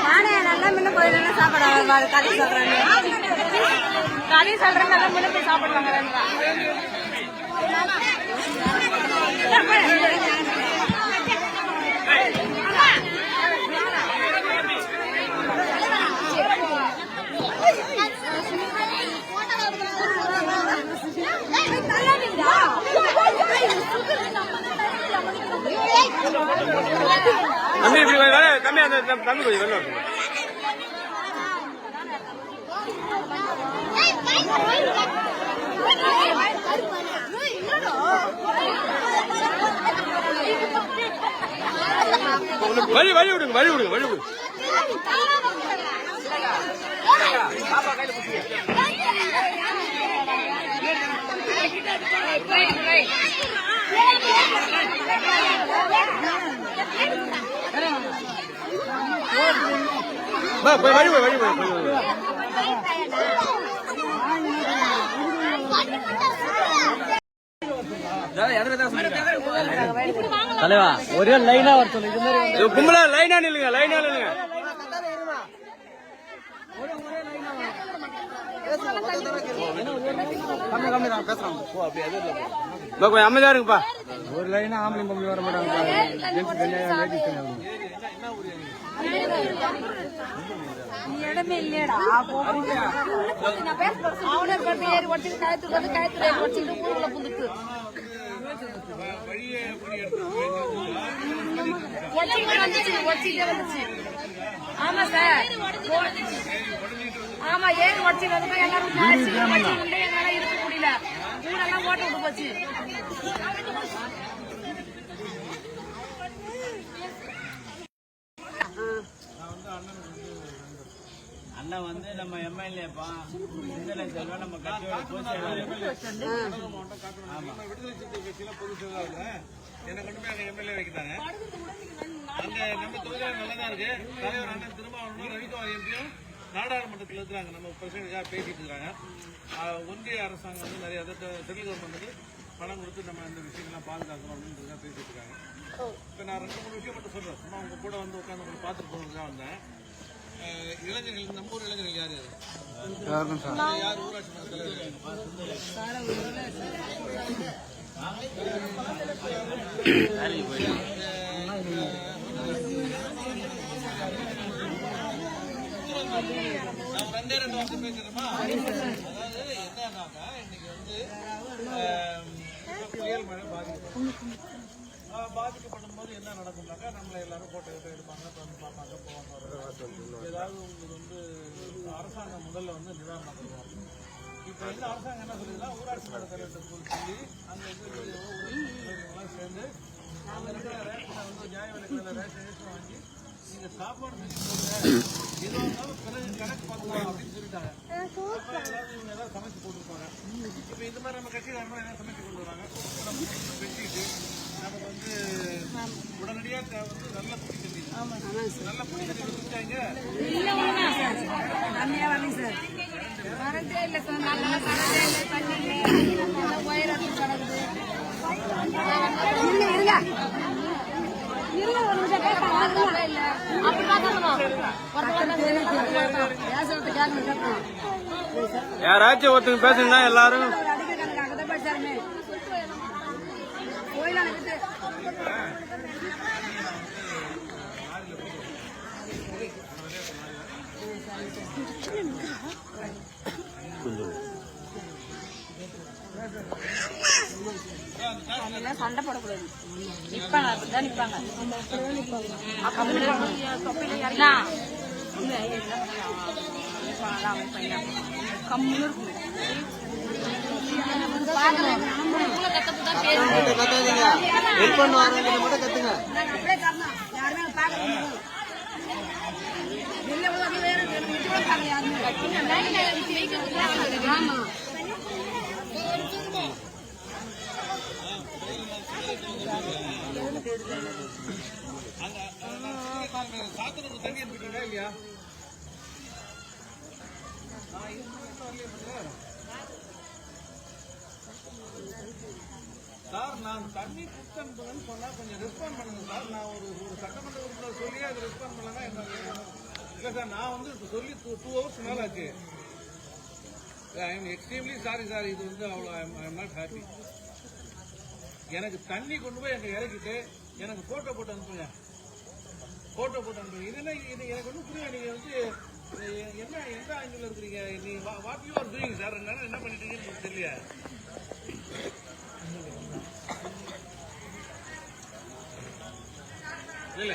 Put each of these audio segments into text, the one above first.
நானே நல்லா முன்ன போய் சாப்பாடு கதை சொல்றேன் நல்லா முன்ன போய் சாப்பிடுவாங்க தம்பி கம்மி அந்த தம்பி கொஞ்சம் வெளில வழி வழி விடுங்க வழி விடுங்க வழி விடுங்க வழி வழி தலைவா ஒரே லைனா வர சொல்லு கும்பலா லைனா நில்லுங்க லைனா நில்லுங்க அமைதியா இருக்குப்பா ஒரு லைனா ஆம்பளை பொம்பளை வர மாட்டாங்க இடமே இல்லையடா அவனை ஏறி ஒடிச்சு கயத்துல வந்து கயத்துல ஏறி ஒடிச்சுட்டு ஊருக்குள்ள புந்துட்டு வந்துச்சு ஆமா சார் ஆமா ஏறி ஒடிச்சு வந்து எல்லாரும் என்னால இருக்க முடியல ஊரெல்லாம் ஓட்ட விட்டு போச்சு அண்ணன் வந்து நம்ம எம்எல்ஏப்பா செல்வா நம்ம கட்சியோட விடுதலை சிறுத்தை கட்சியில பொதுச் செயலாளர் என்னை கொண்டு போய் அங்க எம்எல்ஏ வைக்கிறாங்க. அங்க நம்ம தொகுதியில நல்லதா இருக்கு. தலைவர் அண்ணன் திருமாவளவனும் ரவிக்குமார் எம்பியும் நாடாளுமன்றத்தில் இருக்கிறாங்க. நம்ம பிரசிடென்டாக பேசிட்டு இருக்காங்க. ஒன்றிய அரசாங்கம் வந்து நிறைய சென்ட்ரல் கவர்மெண்ட் பணம் கொடுத்து நம்ம இந்த விஷயங்கள்லாம் பாதுகாக்கணும் அப்படின்றதுக்காக பேசிட்டு இருக்காங்க. இப்ப நான் 2-3 விஷயம் மட்டும் சொல்றேன். சும்மா உங்க கூட வந்து உட்காந்து உங்களை பார்த்துட்டு போகிறதுக்காக வந்தேன். இளைஞர்கள் நம்ம ஊர் இளைஞர்கள் யாரு யார் ஊராட்சி மன்ற தலைவர் நான் 2 வருஷம் பேசுறேமா. அதாவது என்னன்னாக்கா இன்னைக்கு வந்து புயல் மழை பாதிக்கப்படும் போது என்ன நடக்கும்னாக்கா நம்மள எல்லாரும் போட்டோ எடுப்பாங்க, வந்து பார்ப்பாங்க, போவாங்க. ஏதாவது உங்களுக்கு வந்து அரசாங்கம் முதல்ல வந்து நிவாரணம் பண்ணுவாங்க. இப்ப வந்து அரசாங்கம் என்ன சொல்லுதுன்னா ஊராட்சி மன்ற தலைவர் சொல்லி அங்க ஊராட்சி சேர்ந்து அங்க இருக்கிற ரேஷனை வந்து நியாய விலைக்கடையில ரேஷன் வாங்கி நீங்க சாப்பாடு செஞ்சு போடுங்க, எதுவாக இருந்தாலும் பிறகு கணக்கு பார்த்துக்கலாம் அப்படின்னு சொல்லிட்டாங்க. இவங்க ஏதாவது சமைச்சு போட்டுருப்பாங்க. இப்ப இந்த மாதிரி நம்ம கட்சியில் என்ன சமைச்சு கொண்டு வராங்க, பெட்ஷீட்டு நமக்கு வந்து உடனடியா வந்து நல்ல குடி தண்ணி, நல்ல குடி தண்ணி வச்சுட்டாங்க. யாராச்சும் ஒருத்தங்க பேசுனா எல்லாரும் சண்டை போடக்கூடாது. நிப்பாங்க அப்படிதான் நிப்பாங்க. கம்முன்னு சாத்தனூர் தண்ணி எடுத்துட்டீங்களா இல்லையா? சார் நான் தண்ணி கொடுத்தேன்னு சொன்னா கொஞ்சம் ரெஸ்பாண்ட் பண்ணுங்க சார். நான் ஒரு சட்டமன்ற உறுப்பினர் சொல்லி அது ரெஸ்பாண்ட் பண்ணலன்னா என்ன இல்லை சார். நான் வந்து சொல்லி 2 hours மேல ஆச்சு. I am extremely sorry sir. இது வந்து அவ்வளோ ஐ எம் நாட் ஹாப்பி. எனக்கு தண்ணி கொண்டு போய் எங்க இறக்கிட்டு எனக்கு போட்டோ போட்டு அனுப்புங்க. போட்டோ போட்டு அனுப்புங்க. இது எனக்கு ஒன்றும் புரியல. நீங்க வந்து என்ன எந்த ஆங்கிள் இருக்கிறீங்க? நீங்க what you are doing sir? என்ன பண்ணிட்டு இருக்கீங்கன்னு தெரியல. இல்ல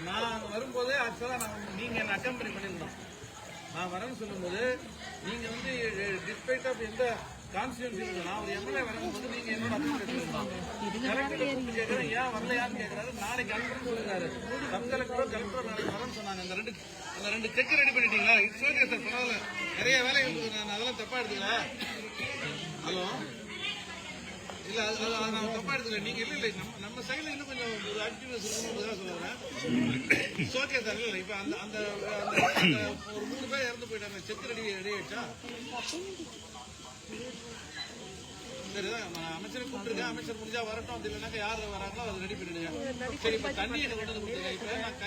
நான் வரும்போது ஆக்சுவலா நீங்க என்ன அக்கம்பெனி பண்ணிருந்தோம். நான் வரேன்னு சொல்லும்போது நீங்க வந்து டிஸ்பைட் ஆஃப் எந்த கான்ஸ்டியூன்சி நான் ஒரு எம்எல்ஏ வரும்போது நீங்க என்னோட அக்கம்பெனி கேட்கறேன். ஏன் வரலையான்னு கேட்கறாரு. நாளைக்கு அனுப்புன்னு சொல்லிருக்காரு. சப் கலெக்டரோ கலெக்டரோ நாளைக்கு வரேன்னு சொன்னாங்க. அந்த ரெண்டு செக் ரெடி பண்ணிட்டீங்களா? இட்ஸ் ஓகே சார், பரவாயில்ல. நிறைய வேலை இருக்குது. நான் அதெல்லாம் தப்பா எடுத்துக்கல. ஹலோ இல்ல அது நான் தப்பா எடுத்துக்கல. நீங்க இல்ல நம்ம சைடுல இன்னும் கொஞ்சம் ஒரு ஆக்டிவ்னஸ் இருக்கணும்னு சொல்லுறேன். Okay sir. இல்ல இப்ப அந்த ஒரு 3 பேர் இறந்து போயிட்டாங்க. செக் ரெடி ஆயிடுச்சா? சரிதான். அமைச்சரை கூப்பிட்டுருக்கேன். அமைச்சர் முடிஞ்சா வரட்டும். அப்படி இல்லைனாக்கா யார் வராங்களோ அதை ரெடி பண்ணிடுங்க. சரி, இப்ப தண்ணி எனக்கு கொண்டு வந்து கொடுத்துருக்கேன். இப்ப நான்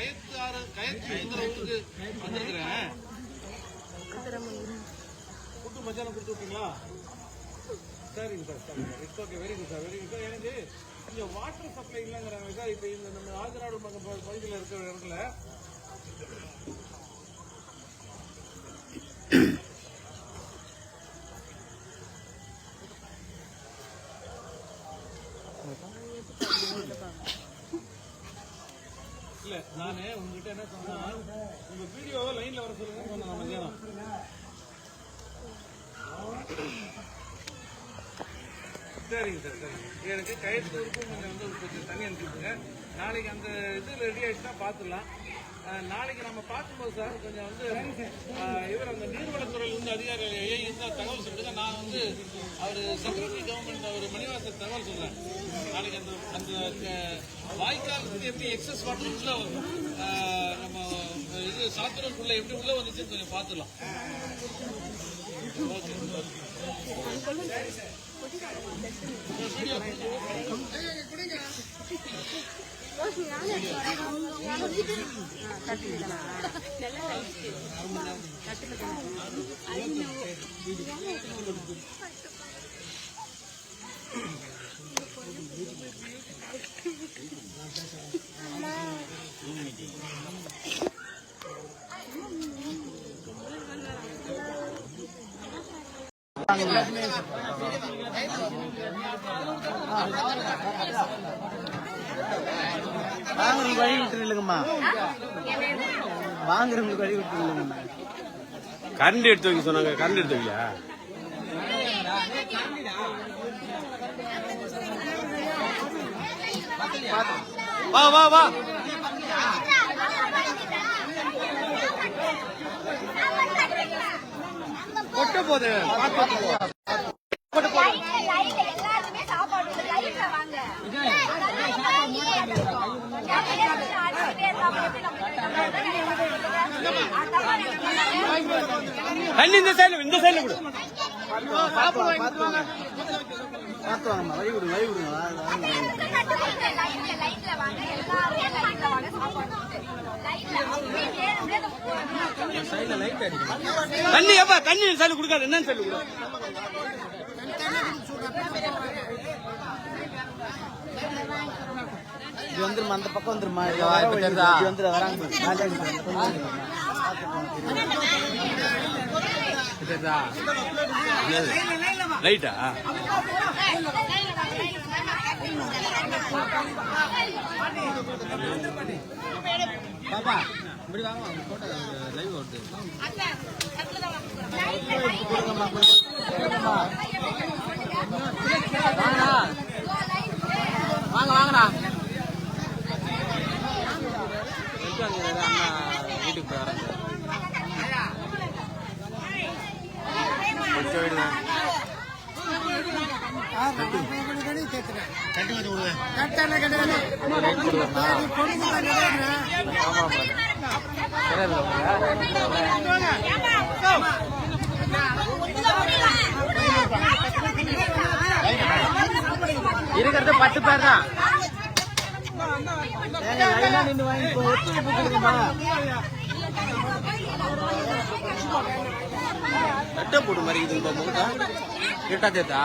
கயத்துங்கிற ஊருக்கு வந்திருக்கிறேன். கூட்டு மத்தியானம் கொடுத்து விட்டீங்களா? சரிங்க சார், சரிங்க. It's okay. Very good sir, very good sir. எனக்கு இங்க வாட்டர் சப்ளை இல்லைங்கிறாங்க சார். இப்ப இந்த நம்ம ஆதிநாடு பகுதியில் இருக்கிற இடத்துல இல்ல நானு உங்ககிட்ட என்ன சொன்னா, உங்க வீடியோவை லைன்ல வர சொல்லுங்க சொன்னேன் மத்தியானம். சரிங்க சார், சரிங்க. எனக்கு கயத்தூருக்கும் கொஞ்சம் வந்து கொஞ்சம் தண்ணி அனுப்பிச்சுங்க. நாளைக்கு அந்த இது ரெடி ஆயிடுச்சுன்னா பார்த்துடலாம். நாளைக்கு நம்ம பார்க்கும்போது சார் கொஞ்சம் வந்து இவர் அந்த நீர்வளத்துறையில் வந்து அதிகாரிகள் இருந்தால் தகவல் சொல்லுங்க. நான் வந்து அவர் செக்ரட்டரி கவர்மெண்ட் அவர் மணிவாசன் தகவல் சொல்றேன். நாளைக்கு அந்த வாய்க்கால் வந்து எப்படி எக்ஸஸ் வாட்டர் உள்ள நம்ம இது சாத்துறதுக்குள்ள எப்படி உள்ள வந்துச்சுன்னு கொஞ்சம் பார்த்துடலாம். வாங்குறவங்களுக்கு வழி விட்டு இல்லைங்கம்மா. வாங்குறவங்களுக்கு வழி விட்டு இல்லைங்கம்மா. கரண்ட் எடுத்து வைக்க சொன்னாங்க. கரண்ட் எடுத்து வைக்கலையா? வா வா வா. கொட்ட போது தண்ணி இந்த சைடுல கொடு. பார்த்து வாங்கம்மா. வழி விடுங்க, வழி விடுங்க. தண்ணி எப்பா தண்ணி சைடுல கொடுக்காது. என்னன்னு சைடுல கொடு. இது வந்துருமா, அந்த பக்கம் வந்துருமா. இது வந்து வராங்க. ரைட்டா? பாப்பா இப்படி வாங்க, போட்டோ லைவ் வருது. வாங்க வாங்கடா. அண்ணா வீட்டுக்கு போய் வரேன். ஆமா இருக்கிறது 10 பேர் தான். நின்று வாங்கி ஒத்துழைப்பு கொடுக்குமா? சட்டை போட்டு மாதிரி இது முகத்தா கிட்டா தேத்தா